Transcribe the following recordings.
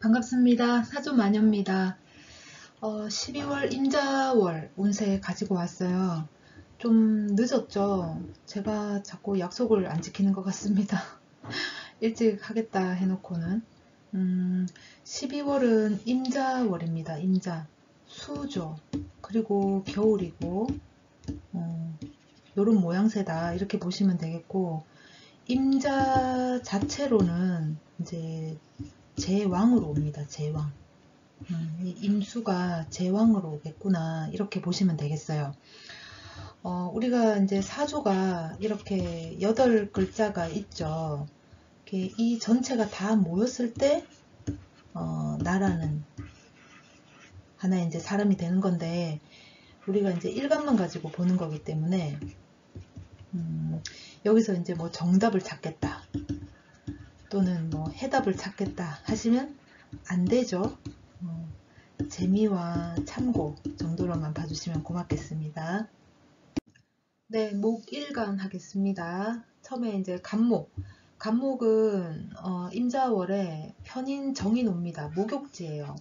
반갑습니다. 사주마녀입니다. 12월 임자월 운세 가지고 왔어요. 좀 늦었죠? 제가 자꾸 약속을 안 지키는 것 같습니다. 일찍 하겠다 해놓고는. 12월은 임자월입니다. 임자. 수죠. 그리고 겨울이고, 요런 모양새다. 이렇게 보시면 되겠고, 임자 자체로는 이제 제왕으로 옵니다. 제왕. 이 임수가 제왕으로 오겠구나 이렇게 보시면 되겠어요. 우리가 이제 사주가 이렇게 8글자가 있죠. 이 전체가 다 모였을 때 나라는 하나의 이제 사람이 되는 건데, 우리가 이제 일간만 가지고 보는 거기 때문에 여기서 이제 뭐 정답을 찾겠다 또는 뭐 해답을 찾겠다 하시면 안 되죠. 재미와 참고 정도로만 봐주시면 고맙겠습니다. 네, 목일간 하겠습니다. 처음에 이제 간목. 간목은 임자월에 편인 정인 옵니다. 목욕지예요.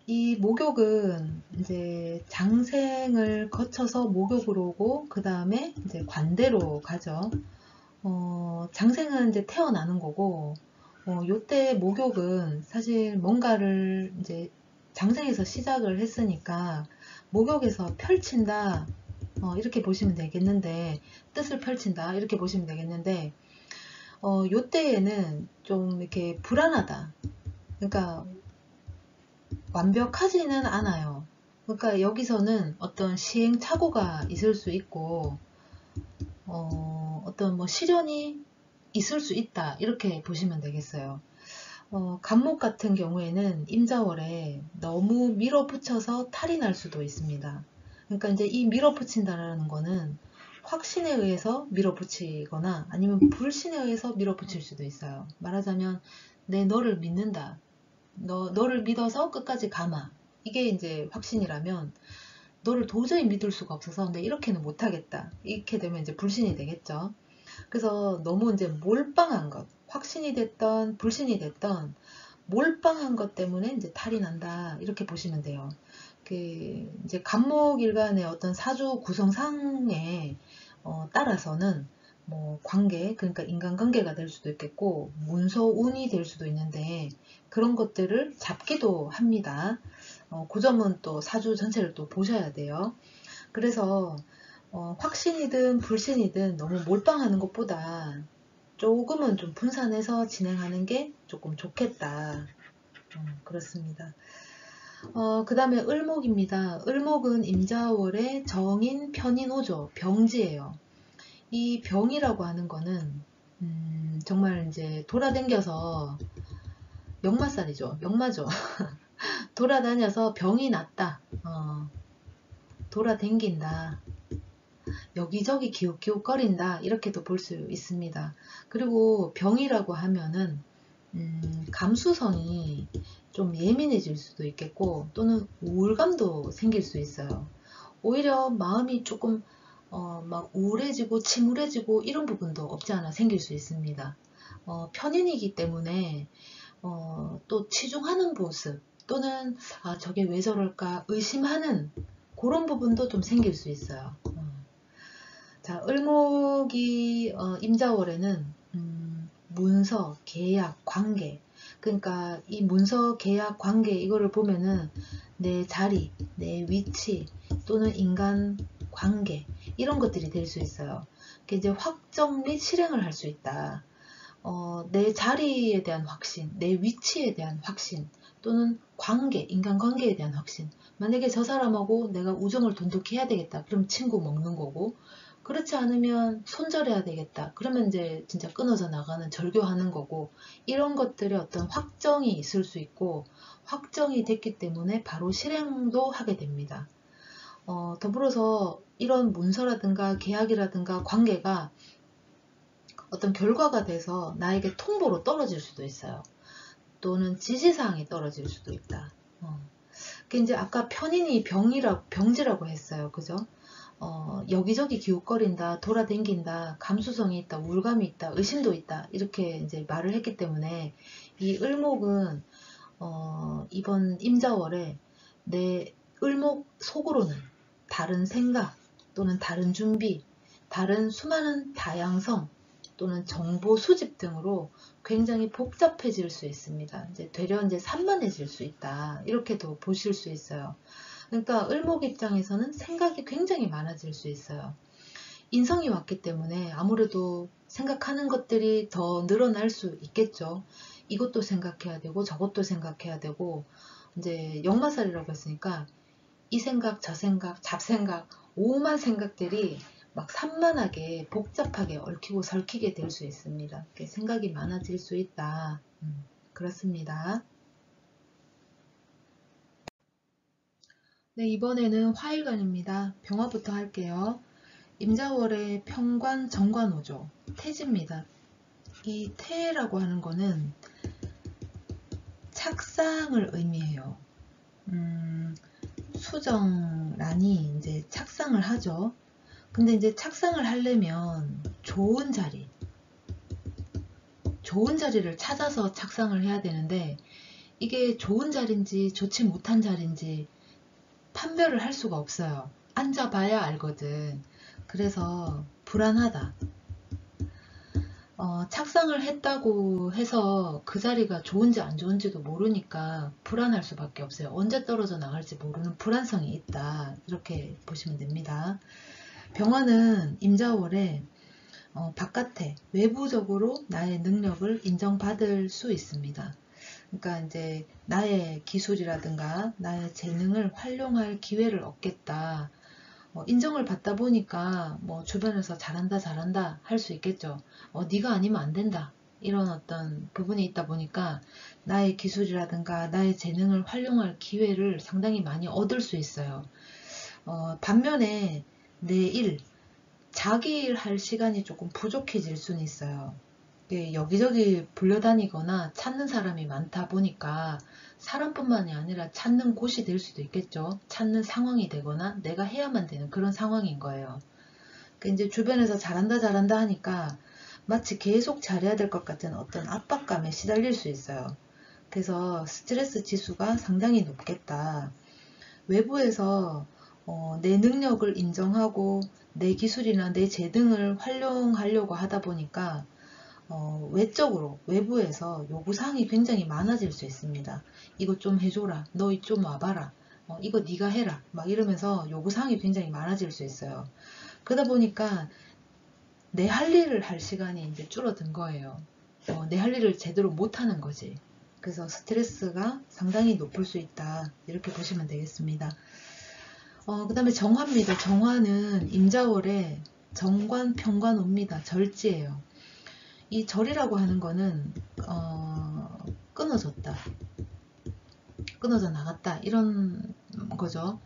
이 목욕은 이제 장생을 거쳐서 목욕으로 오고 그 다음에 이제 관대로 가죠. 장생은 이제 태어나는 거고, 요때 목욕은 사실 뭔가를 이제 장생에서 시작을 했으니까 목욕에서 펼친다, 이렇게 보시면 되겠는데, 뜻을 펼친다 이렇게 보시면 되겠는데, 요때에는 좀 이렇게 불안하다. 그러니까 완벽하지는 않아요. 그러니까 여기서는 어떤 시행착오가 있을 수 있고, 어떤 뭐 시련이 있을 수 있다 이렇게 보시면 되겠어요. 간목 같은 경우에는 임자월에 너무 밀어붙여서 탈이 날 수도 있습니다. 그러니까 이제 이 밀어붙인다는 거는 확신에 의해서 밀어붙이거나 아니면 불신에 의해서 밀어붙일 수도 있어요. 말하자면 너를 믿는다. 너를 믿어서 끝까지 가마. 이게 이제 확신이라면, 너를 도저히 믿을 수가 없어서 근데 이렇게는 못하겠다. 이렇게 되면 이제 불신이 되겠죠. 그래서 너무 이제 몰빵한 것, 확신이 됐던 불신이 됐던 몰빵한 것 때문에 이제 탈이 난다 이렇게 보시면 돼요. 이제 간목일간의 어떤 사주 구성상에 따라서는 뭐 관계, 그러니까 인간관계가 될 수도 있겠고 문서운이 될 수도 있는데, 그런 것들을 잡기도 합니다. 그 점은 또 사주 전체를 또 보셔야 돼요. 그래서 확신이든 불신이든 너무 몰빵하는 것보다 조금은 좀 분산해서 진행하는 게 조금 좋겠다. 그렇습니다. 그 다음에 을목입니다. 을목은 임자월의 정인, 편인, 오조, 병지예요. 이 병이라고 하는 거는 정말 이제 돌아댕겨서 역마살이죠. 역마죠. 돌아다녀서 병이 났다. 돌아댕긴다. 여기저기 기웃기웃거린다 이렇게도 볼 수 있습니다. 그리고 병이라고 하면은 감수성이 좀 예민해질 수도 있겠고 또는 우울감도 생길 수 있어요. 오히려 마음이 조금 막 우울해지고 침울해지고 이런 부분도 없지 않아 생길 수 있습니다. 편인이기 때문에 또 치중하는 모습 또는 저게 왜 저럴까 의심하는 그런 부분도 좀 생길 수 있어요. 자, 을목이 임자월에는 문서, 계약, 관계, 그러니까 이 문서, 계약, 관계 이거를 보면은 내 자리, 내 위치 또는 인간 관계 이런 것들이 될 수 있어요. 이제 확정 및 실행을 할 수 있다. 내 자리에 대한 확신, 내 위치에 대한 확신 또는 관계, 인간관계에 대한 확신. 만약에 저 사람하고 내가 우정을 돈독히 해야 되겠다. 그럼 친구 먹는 거고, 그렇지 않으면 손절해야 되겠다. 그러면 이제 진짜 끊어져 나가는 절교하는 거고, 이런 것들의 어떤 확정이 있을 수 있고, 확정이 됐기 때문에 바로 실행도 하게 됩니다. 더불어서 이런 문서라든가 계약이라든가 관계가 어떤 결과가 돼서 나에게 통보로 떨어질 수도 있어요. 또는 지시사항이 떨어질 수도 있다. 이제 아까 편인이 병지라고 했어요. 그죠? 여기저기 기웃거린다, 돌아댕긴다, 감수성이 있다, 우울감이 있다, 의심도 있다, 이렇게 이제 말을 했기 때문에 이 을목은 이번 임자월에 내 을목 속으로는 다른 생각 또는 다른 준비, 다른 수많은 다양성 또는 정보 수집 등으로 굉장히 복잡해질 수 있습니다. 이제 되려 이제 산만해질 수 있다. 이렇게도 보실 수 있어요. 그러니까 을목 입장에서는 생각이 굉장히 많아질 수 있어요. 인성이 왔기 때문에 아무래도 생각하는 것들이 더 늘어날 수 있겠죠. 이것도 생각해야 되고 저것도 생각해야 되고, 이제 역마살이라고 했으니까 이 생각 저 생각 잡생각 오만 생각들이 막 산만하게 복잡하게 얽히고 설키게 될 수 있습니다. 생각이 많아질 수 있다. 그렇습니다. 네, 이번에는 화일관입니다. 병화부터 할게요. 임자월의 평관 정관오죠. 태지입니다. 이 태라고 하는 거는 착상을 의미해요. 수정란이 이제 착상을 하죠. 근데 이제 착상을 하려면 좋은 자리를 찾아서 착상을 해야 되는데, 이게 좋은 자리인지 좋지 못한 자리인지 판별을 할 수가 없어요. 앉아봐야 알거든. 그래서 불안하다. 착상을 했다고 해서 그 자리가 좋은지 안 좋은지도 모르니까 불안할 수밖에 없어요. 언제 떨어져 나갈지 모르는 불안성이 있다. 이렇게 보시면 됩니다. 병화는 임자월에 바깥에 외부적으로 나의 능력을 인정받을 수 있습니다. 그러니까 이제 나의 기술이라든가 나의 재능을 활용할 기회를 얻겠다. 인정을 받다 보니까 뭐 주변에서 잘한다 할 수 있겠죠. 네가 아니면 안 된다. 이런 어떤 부분이 있다 보니까 나의 기술이라든가 나의 재능을 활용할 기회를 상당히 많이 얻을 수 있어요. 반면에 내 일, 자기 일 할 시간이 조금 부족해질 수는 있어요. 여기저기 불려다니거나 찾는 사람이 많다 보니까 사람뿐만이 아니라 찾는 곳이 될 수도 있겠죠. 찾는 상황이 되거나 내가 해야만 되는 그런 상황인 거예요. 이제 주변에서 잘한다 하니까 마치 계속 잘해야 될 것 같은 어떤 압박감에 시달릴 수 있어요. 그래서 스트레스 지수가 상당히 높겠다. 외부에서 내 능력을 인정하고 내 기술이나 내 재능을 활용하려고 하다 보니까 외적으로 외부에서 요구사항이 굉장히 많아질 수 있습니다. 이거 좀 해줘라. 너 좀 와봐라. 이거 네가 해라. 막 이러면서 요구사항이 굉장히 많아질 수 있어요. 그러다 보니까 내 할 일을 할 시간이 이제 줄어든 거예요. 내 할 일을 제대로 못하는 거지. 그래서 스트레스가 상당히 높을 수 있다. 이렇게 보시면 되겠습니다. 그 다음에 정화입니다. 정화는 임자월에 정관, 평관 옵니다. 절지예요. 이 절이라고 하는 거는 끊어졌다, 끊어져 나갔다 이런 거죠.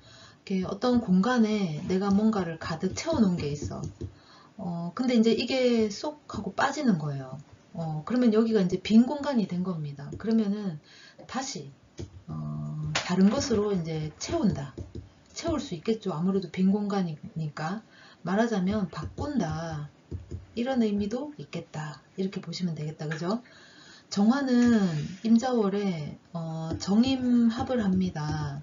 어떤 공간에 내가 뭔가를 가득 채워놓은 게 있어. 근데 이제 이게 쏙 하고 빠지는 거예요. 그러면 여기가 이제 빈 공간이 된 겁니다. 그러면은 다시 다른 것으로 이제 채운다. 채울 수 있겠죠. 아무래도 빈 공간이니까. 말하자면 바꾼다. 이런 의미도 있겠다. 이렇게 보시면 되겠다. 그죠? 정화는 임자월에 정임합을 합니다.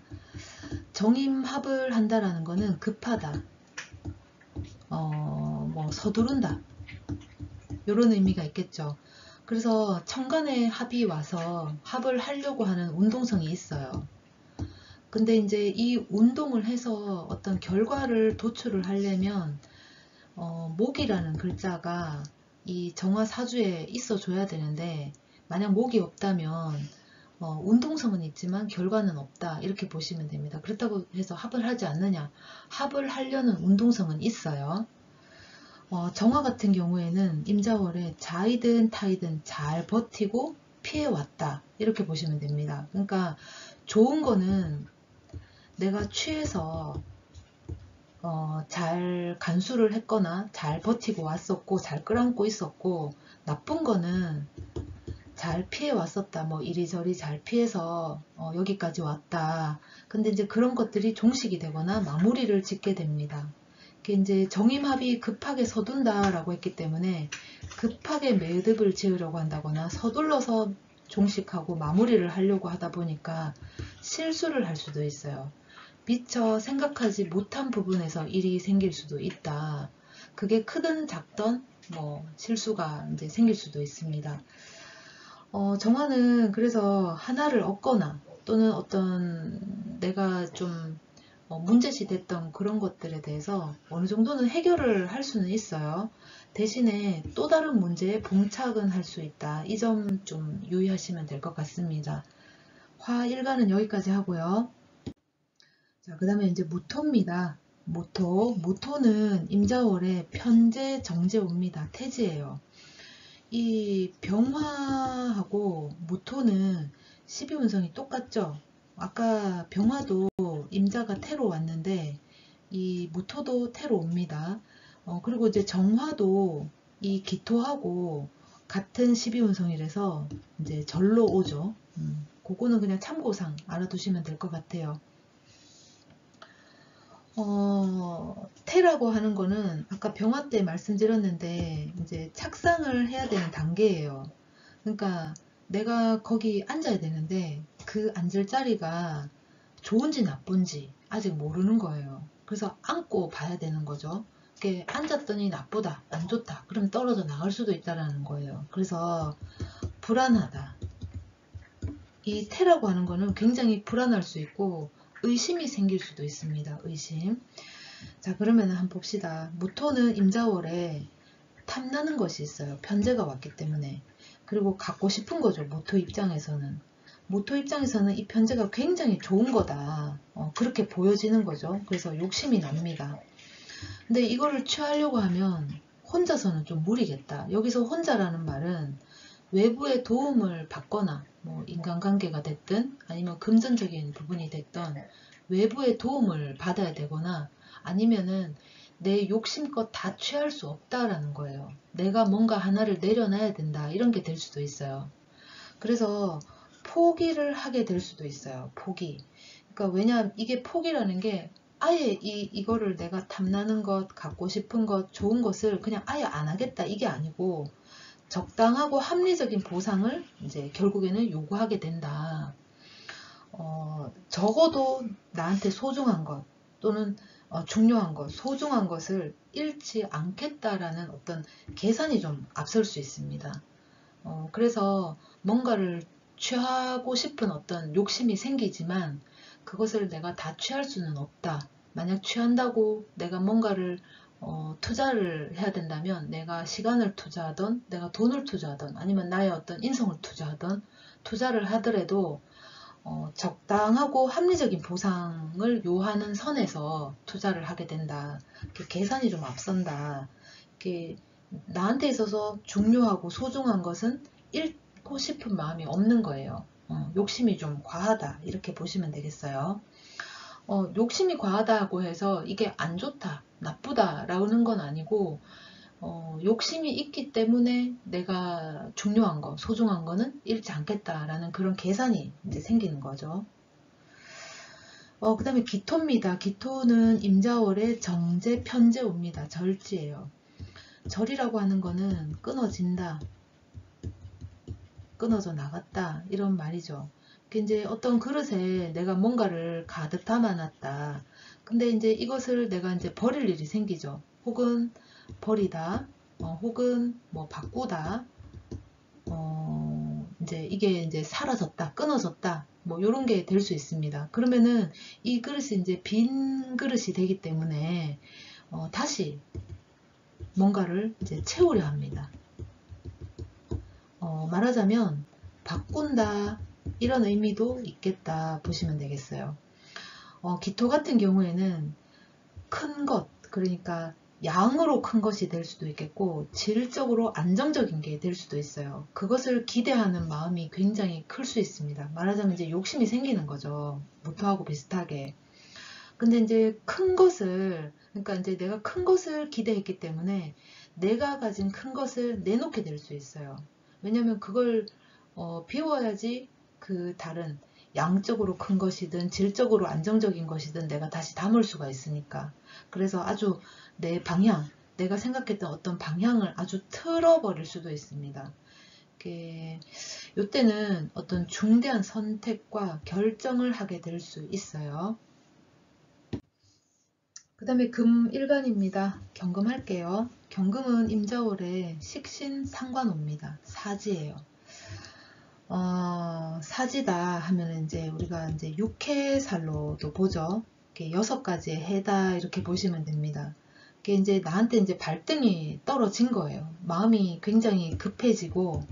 정임합을 한다라는 거는 급하다. 뭐 서두른다. 이런 의미가 있겠죠. 그래서 천간에 합이 와서 합을 하려고 하는 운동성이 있어요. 근데 이제 이 운동을 해서 어떤 결과를 도출을 하려면 목이라는 글자가 이 정화사주에 있어 줘야 되는데, 만약 목이 없다면 운동성은 있지만 결과는 없다. 이렇게 보시면 됩니다. 그렇다고 해서 합을 하지 않느냐? 합을 하려는 운동성은 있어요. 정화 같은 경우에는 임자월에 자이든 타이든 잘 버티고 피해왔다. 이렇게 보시면 됩니다. 그러니까 좋은 거는 내가 취해서 잘 간수를 했거나 잘 버티고 왔었고 잘 끌어안고 있었고, 나쁜 거는 잘 피해 왔었다. 뭐 이리저리 잘 피해서 여기까지 왔다. 근데 이제 그런 것들이 종식이 되거나 마무리를 짓게 됩니다. 이제 정임합이 급하게 서둔다라고 했기 때문에 급하게 매듭을 지으려고 한다거나 서둘러서 종식하고 마무리를 하려고 하다 보니까 실수를 할 수도 있어요. 미처 생각하지 못한 부분에서 일이 생길 수도 있다. 그게 크든 작든 뭐 실수가 이제 생길 수도 있습니다. 정화는 그래서 하나를 얻거나 또는 어떤 내가 좀 문제시 됐던 그런 것들에 대해서 어느 정도는 해결을 할 수는 있어요. 대신에 또 다른 문제에 봉착은 할 수 있다. 이 점 좀 유의하시면 될 것 같습니다. 화일간은 여기까지 하고요. 자, 그 다음에 이제 무토입니다. 무토는 임자월의 편재 정제옵니다. 태지예요. 이 병화하고 무토는 12운성이 똑같죠. 아까 병화도 임자가 태로 왔는데 이 무토도 태로 옵니다. 그리고 이제 정화도 이 기토하고 같은 12운성이라서 이제 절로 오죠. 그거는 그냥 참고상 알아두시면 될 것 같아요. 태라고 하는 거는 아까 병화 때 말씀드렸는데 이제 착상을 해야 되는 단계예요. 그러니까 내가 거기 앉아야 되는데 그 앉을 자리가 좋은지 나쁜지 아직 모르는 거예요. 그래서 앉고 봐야 되는 거죠. 이렇게 앉았더니 나쁘다, 안 좋다, 그럼 떨어져 나갈 수도 있다라는 거예요. 그래서 불안하다. 이 태라고 하는 거는 굉장히 불안할 수 있고 의심이 생길 수도 있습니다. 의심. 자, 그러면 한번 봅시다. 무토는 임자월에 탐나는 것이 있어요. 편재가 왔기 때문에. 그리고 갖고 싶은 거죠. 무토 입장에서는. 무토 입장에서는 이 편재가 굉장히 좋은 거다. 그렇게 보여지는 거죠. 그래서 욕심이 납니다. 근데 이거를 취하려고 하면 혼자서는 좀 무리겠다. 여기서 혼자라는 말은 외부의 도움을 받거나 뭐 인간관계가 됐든 아니면 금전적인 부분이 됐든 외부의 도움을 받아야 되거나 아니면은 내 욕심껏 다 취할 수 없다라는 거예요. 내가 뭔가 하나를 내려놔야 된다 이런 게 될 수도 있어요. 그래서 포기를 하게 될 수도 있어요. 포기. 그러니까 왜냐하면 이게 포기라는 게 아예 이거를 내가 탐나는 것, 갖고 싶은 것, 좋은 것을 그냥 아예 안 하겠다 이게 아니고 적당하고 합리적인 보상을 이제 결국에는 요구하게 된다. 적어도 나한테 소중한 것 또는 중요한 것, 소중한 것을 잃지 않겠다라는 어떤 계산이 좀 앞설 수 있습니다. 그래서 뭔가를 취하고 싶은 어떤 욕심이 생기지만 그것을 내가 다 취할 수는 없다. 만약 취한다고 내가 뭔가를 투자를 해야 된다면 내가 시간을 투자하던 내가 돈을 투자하던 아니면 나의 어떤 인성을 투자하던 투자를 하더라도 적당하고 합리적인 보상을 요하는 선에서 투자를 하게 된다. 계산이 좀 앞선다. 나한테 있어서 중요하고 소중한 것은 잃고 싶은 마음이 없는 거예요. 욕심이 좀 과하다. 이렇게 보시면 되겠어요. 욕심이 과하다고 해서 이게 안 좋다, 나쁘다라는 건 아니고 욕심이 있기 때문에 내가 중요한 거, 소중한 거는 잃지 않겠다라는 그런 계산이 이제 생기는 거죠. 그 다음에 기토입니다. 기토는 임자월의 정제, 편제 옵니다. 절지예요. 절이라고 하는 거는 끊어진다, 끊어져 나갔다 이런 말이죠. 이제 어떤 그릇에 내가 뭔가를 가득 담아놨다. 근데 이제 이것을 내가 이제 버릴 일이 생기죠. 혹은 버리다, 혹은 뭐 바꾸다, 이제 이게 이제 사라졌다, 끊어졌다, 뭐 이런 게 될 수 있습니다. 그러면은 이 그릇이 이제 빈 그릇이 되기 때문에 다시 뭔가를 이제 채우려 합니다. 말하자면 바꾼다 이런 의미도 있겠다 보시면 되겠어요. 기토 같은 경우에는 큰 것, 그러니까 양으로 큰 것이 될 수도 있겠고 질적으로 안정적인 게 될 수도 있어요. 그것을 기대하는 마음이 굉장히 클 수 있습니다. 말하자면 이제 욕심이 생기는 거죠. 무토하고 비슷하게. 근데 이제 큰 것을, 그러니까 이제 내가 큰 것을 기대했기 때문에 내가 가진 큰 것을 내놓게 될 수 있어요. 왜냐면 그걸 비워야지 그 다른 양적으로 큰 것이든 질적으로 안정적인 것이든 내가 다시 담을 수가 있으니까. 그래서 아주 내 방향, 내가 생각했던 어떤 방향을 아주 틀어버릴 수도 있습니다. 이때는 어떤 중대한 선택과 결정을 하게 될 수 있어요. 그 다음에 금 일간입니다. 경금할게요. 경금은 임자월의 식신 상관호입니다. 사지예요. 사지다 하면 이제 우리가 이제 육해살로도 보죠. 이렇게 6가지의 해다 이렇게 보시면 됩니다. 이게 이제 나한테 이제 발등이 떨어진 거예요. 마음이 굉장히 급해지고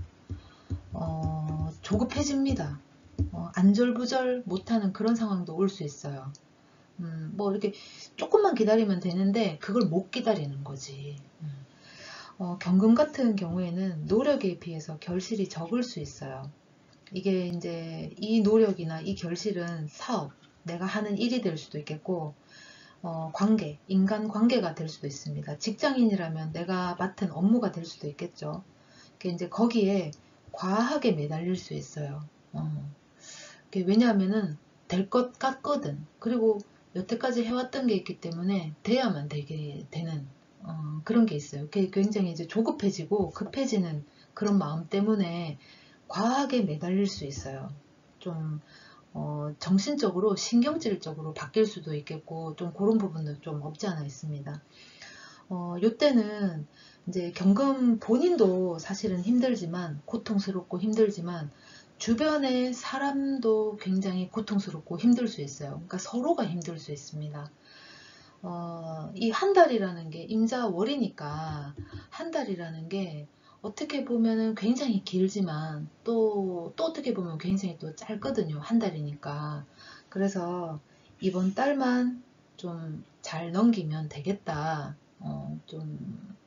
조급해집니다. 안절부절 못하는 그런 상황도 올 수 있어요. 뭐 이렇게 조금만 기다리면 되는데 그걸 못 기다리는 거지. 경금 같은 경우에는 노력에 비해서 결실이 적을 수 있어요. 이게 이제 이 노력이나 이 결실은 사업, 내가 하는 일이 될 수도 있겠고, 관계, 인간 관계가 될 수도 있습니다. 직장인이라면 내가 맡은 업무가 될 수도 있겠죠. 이제 거기에 과하게 매달릴 수 있어요. 왜냐하면은 될 것 같거든. 그리고 여태까지 해왔던 게 있기 때문에 돼야만 되게 되는 그런 게 있어요. 굉장히 이제 조급해지고 급해지는 그런 마음 때문에 과하게 매달릴 수 있어요. 좀 정신적으로 신경질적으로 바뀔 수도 있겠고 좀 그런 부분도 좀 없지 않아 있습니다. 요때는 이제 경금 본인도 사실은 힘들지만 고통스럽고 힘들지만 주변의 사람도 굉장히 고통스럽고 힘들 수 있어요. 그러니까 서로가 힘들 수 있습니다. 이 한 달이라는 게 임자월이니까 한 달이라는 게 어떻게 보면은 굉장히 길지만 또 어떻게 보면 굉장히 또 짧거든요. 한 달이니까. 그래서 이번 달만 좀 잘 넘기면 되겠다. 좀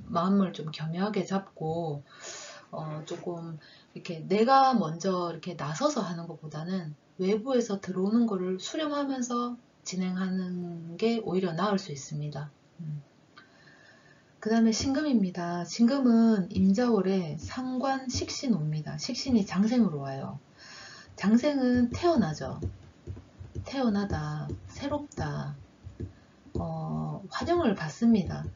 마음을 좀 겸허하게 잡고 조금 이렇게 내가 먼저 이렇게 나서서 하는 것보다는 외부에서 들어오는 거를 수렴하면서 진행하는 게 오히려 나을 수 있습니다. 그 다음에 신금입니다. 신금은 임자월에 상관 식신 옵니다. 식신이 장생으로 와요. 장생은 태어나죠. 태어나다, 새롭다, 환영을 받습니다.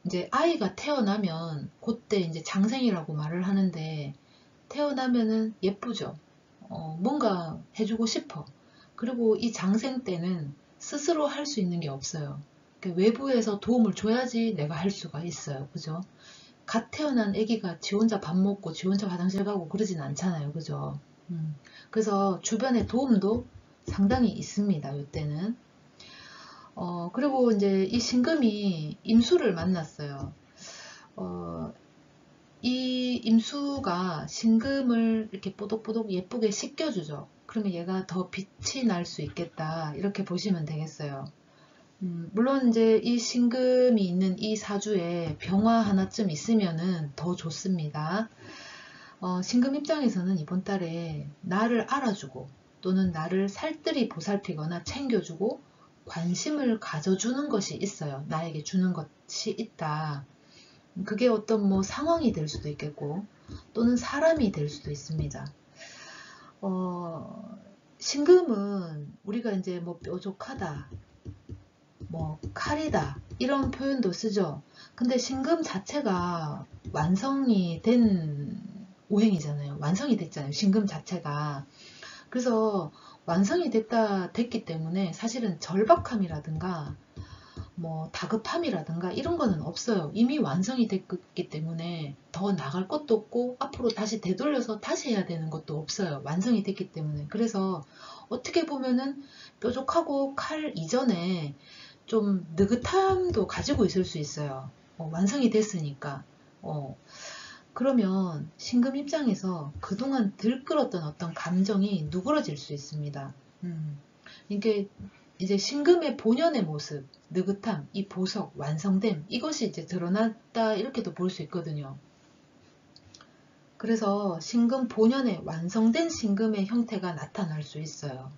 이제 아이가 태어나면 그때 이제 장생이라고 말을 하는데 태어나면은 예쁘죠. 뭔가 해주고 싶어. 그리고 이 장생 때는 스스로 할 수 있는 게 없어요. 외부에서 도움을 줘야지 내가 할 수가 있어요. 그죠? 갓 태어난 아기가 지 혼자 밥 먹고 지 혼자 화장실 가고 그러진 않잖아요. 그죠? 그래서 주변의 도움도 상당히 있습니다. 이때는. 그리고 이제 이 신금이 임수를 만났어요. 이 임수가 신금을 이렇게 뽀독뽀독 예쁘게 씻겨주죠. 그러면 얘가 더 빛이 날 수 있겠다. 이렇게 보시면 되겠어요. 물론 이제 이 신금이 있는 이 사주에 병화 하나쯤 있으면은 더 좋습니다. 신금 입장에서는 이번 달에 나를 알아주고 또는 나를 살뜰히 보살피거나 챙겨주고 관심을 가져주는 것이 있어요. 나에게 주는 것이 있다. 그게 어떤 뭐 상황이 될 수도 있겠고 또는 사람이 될 수도 있습니다. 신금은 우리가 이제 뭐 뾰족하다, 뭐 칼이다 이런 표현도 쓰죠. 근데 신금 자체가 완성이 된 오행이잖아요. 완성이 됐잖아요. 신금 자체가. 그래서 완성이 됐기 때문에 사실은 절박함이라든가 뭐 다급함이라든가 이런 거는 없어요. 이미 완성이 됐기 때문에 더 나갈 것도 없고 앞으로 다시 되돌려서 다시 해야 되는 것도 없어요. 완성이 됐기 때문에. 그래서 어떻게 보면은 뾰족하고 칼 이전에 좀 느긋함도 가지고 있을 수 있어요. 완성이 됐으니까. 그러면 신금 입장에서 그동안 들끓었던 어떤 감정이 누그러질 수 있습니다. 이게 이제 신금의 본연의 모습, 느긋함, 이 보석, 완성됨 이것이 이제 드러났다 이렇게도 볼 수 있거든요. 그래서 신금 본연의 완성된 신금의 형태가 나타날 수 있어요.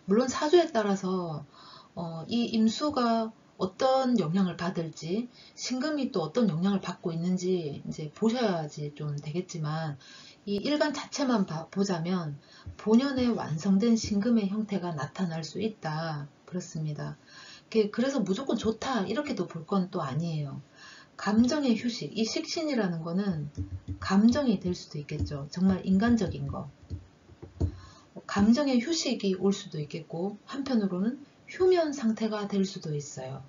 물론 사주에 따라서 이 임수가 어떤 영향을 받을지 신금이 또 어떤 영향을 받고 있는지 이제 보셔야지 좀 되겠지만 이 일간 자체만 보자면 본연의 완성된 신금의 형태가 나타날 수 있다 그렇습니다. 그래서 무조건 좋다 이렇게도 볼 건 또 아니에요. 감정의 휴식, 이 식신이라는 거는 감정이 될 수도 있겠죠. 정말 인간적인 거. 감정의 휴식이 올 수도 있겠고, 한편으로는 휴면 상태가 될 수도 있어요.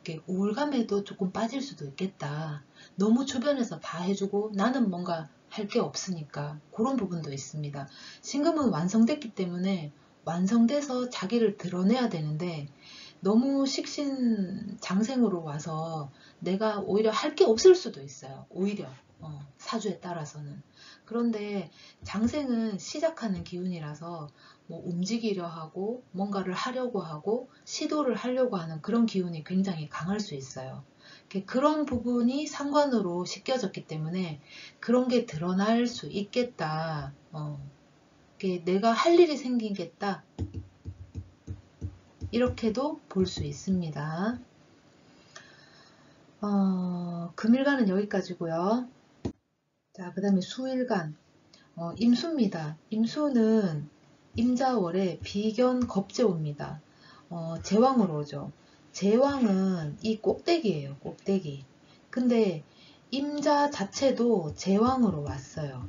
이렇게 우울감에도 조금 빠질 수도 있겠다. 너무 주변에서 다 해주고 나는 뭔가 할 게 없으니까 그런 부분도 있습니다. 신금은 완성됐기 때문에 완성돼서 자기를 드러내야 되는데 너무 식신 장생으로 와서 내가 오히려 할 게 없을 수도 있어요. 오히려 사주에 따라서는. 그런데 장생은 시작하는 기운이라서 뭐 움직이려 하고 뭔가를 하려고 하고 시도를 하려고 하는 그런 기운이 굉장히 강할 수 있어요. 그런 부분이 상관으로 씻겨졌기 때문에 그런 게 드러날 수 있겠다. 내가 할 일이 생기겠다. 이렇게도 볼 수 있습니다. 금일간은 여기까지고요. 자, 그 다음에 수일간. 임수입니다. 임수는 임자월에 비견 겁재옵니다. 제왕으로 오죠. 제왕은 이 꼭대기예요. 꼭대기. 근데 임자 자체도 제왕으로 왔어요.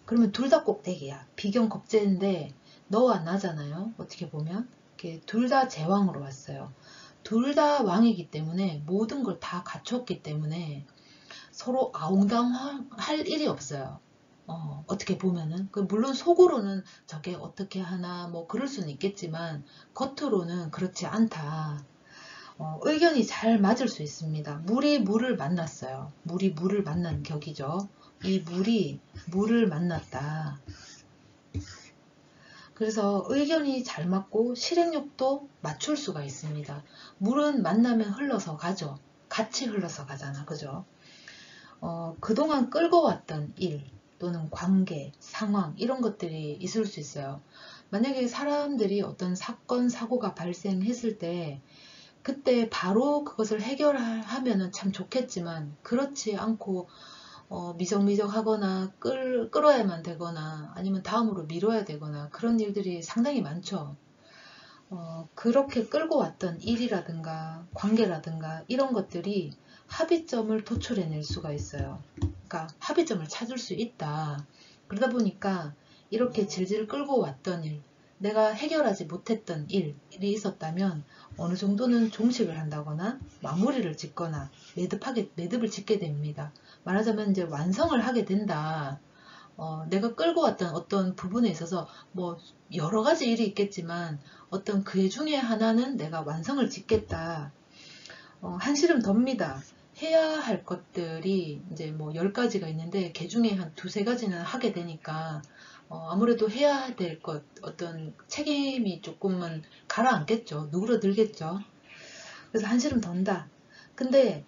그러면 둘 다 꼭대기야. 비견 겁재인데 너와 나잖아요. 어떻게 보면. 둘 다 제왕으로 왔어요. 둘 다 왕이기 때문에 모든 걸 다 갖췄기 때문에 서로 아웅다웅할 일이 없어요. 어떻게 보면은 물론 속으로는 저게 어떻게 하나 뭐 그럴 수는 있겠지만 겉으로는 그렇지 않다. 의견이 잘 맞을 수 있습니다. 물이 물을 만났어요. 물이 물을 만난 격이죠. 이 물이 물을 만났다. 그래서 의견이 잘 맞고 실행력도 맞출 수가 있습니다. 물은 만나면 흘러서 가죠. 같이 흘러서 가잖아. 그죠? 그동안 끌고 왔던 일 또는 관계, 상황 이런 것들이 있을 수 있어요. 만약에 사람들이 어떤 사건, 사고가 발생했을 때 그때 바로 그것을 해결하면 참 좋겠지만 그렇지 않고 미적미적 하거나 끌어야만 되거나 아니면 다음으로 미뤄야 되거나 그런 일들이 상당히 많죠. 그렇게 끌고 왔던 일이라든가 관계라든가 이런 것들이 합의점을 도출해낼 수가 있어요. 그러니까 합의점을 찾을 수 있다. 그러다 보니까 이렇게 질질 끌고 왔던 일, 내가 해결하지 못했던 일이 있었다면 어느 정도는 종식을 한다거나 마무리를 짓거나 매듭을 짓게 됩니다. 말하자면 이제 완성을 하게 된다. 내가 끌고 왔던 어떤 부분에 있어서 뭐 여러 가지 일이 있겠지만 어떤 그 중에 하나는 내가 완성을 짓겠다. 한시름 덥니다. 해야 할 것들이 이제 뭐 10가지가 있는데 그 중에 한 두세 가지는 하게 되니까 아무래도 해야 될 것 어떤 책임이 조금은 가라앉겠죠. 누그러들겠죠. 그래서 한시름 던다. 근데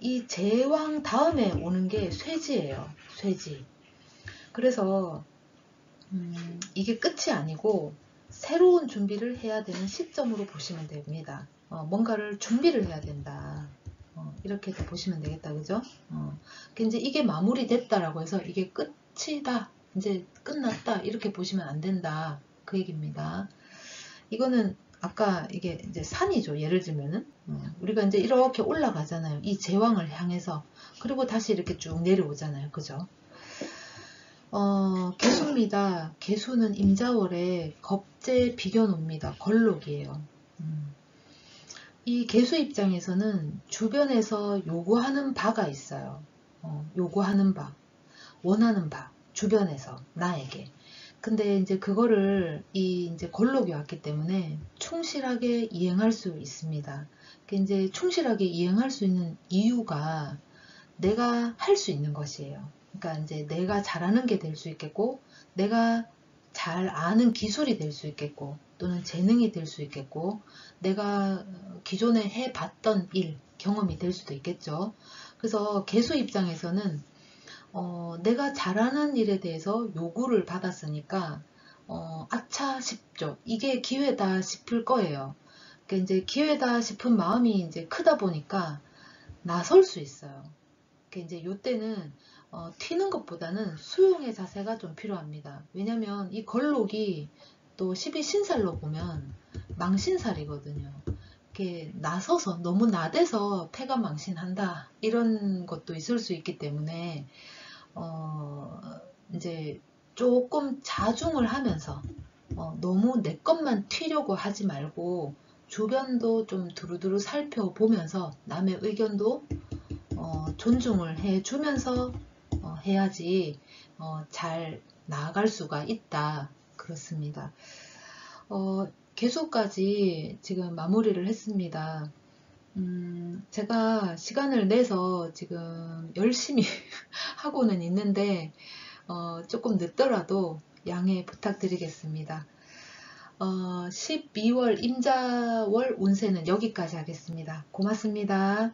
이 제왕 다음에 오는 게 쇠지예요. 쇠지. 그래서 이게 끝이 아니고 새로운 준비를 해야 되는 시점으로 보시면 됩니다. 뭔가를 준비를 해야 된다. 이렇게 보시면 되겠다. 그죠? 이제 이게 마무리됐다라고 해서 이게 끝이다. 이제 끝났다. 이렇게 보시면 안 된다. 그 얘기입니다. 이거는 아까 이게 이제 산이죠. 예를 들면은 우리가 이제 이렇게 올라가잖아요. 이 제왕을 향해서. 그리고 다시 이렇게 쭉 내려오잖아요. 그죠? 개수입니다. 개수는 임자월에 겁재 비견옵니다. 걸록이에요. 이 개수 입장에서는 주변에서 요구하는 바가 있어요. 요구하는 바, 원하는 바, 주변에서 나에게. 근데 이제 그거를 이제 걸록이 왔기 때문에 충실하게 이행할 수 있습니다. 이제 충실하게 이행할 수 있는 이유가 내가 할 수 있는 것이에요. 그러니까 이제 내가 잘하는 게 될 수 있겠고, 내가 잘 아는 기술이 될 수 있겠고, 또는 재능이 될 수 있겠고, 내가 기존에 해봤던 일, 경험이 될 수도 있겠죠. 그래서 개수 입장에서는 내가 잘하는 일에 대해서 요구를 받았으니까 아차 싶죠. 이게 기회다 싶을 거예요. 그러니까 이제 기회다 싶은 마음이 이제 크다 보니까 나설 수 있어요. 그러니까 이제 요때는 튀는 것보다는 수용의 자세가 좀 필요합니다. 왜냐면 이 걸록이 또 12신살로 보면 망신살이거든요. 이렇게 나서서 너무 나대서 폐가 망신한다 이런 것도 있을 수 있기 때문에 이제 조금 자중을 하면서 너무 내 것만 튀려고 하지 말고 주변도 좀 두루두루 살펴보면서 남의 의견도 존중을 해주면서 해야지 잘 나아갈 수가 있다. 그렇습니다. 개소까지 지금 마무리를 했습니다. 제가 시간을 내서 지금 열심히 하고는 있는데 조금 늦더라도 양해 부탁드리겠습니다. 12월 임자월 운세는 여기까지 하겠습니다. 고맙습니다.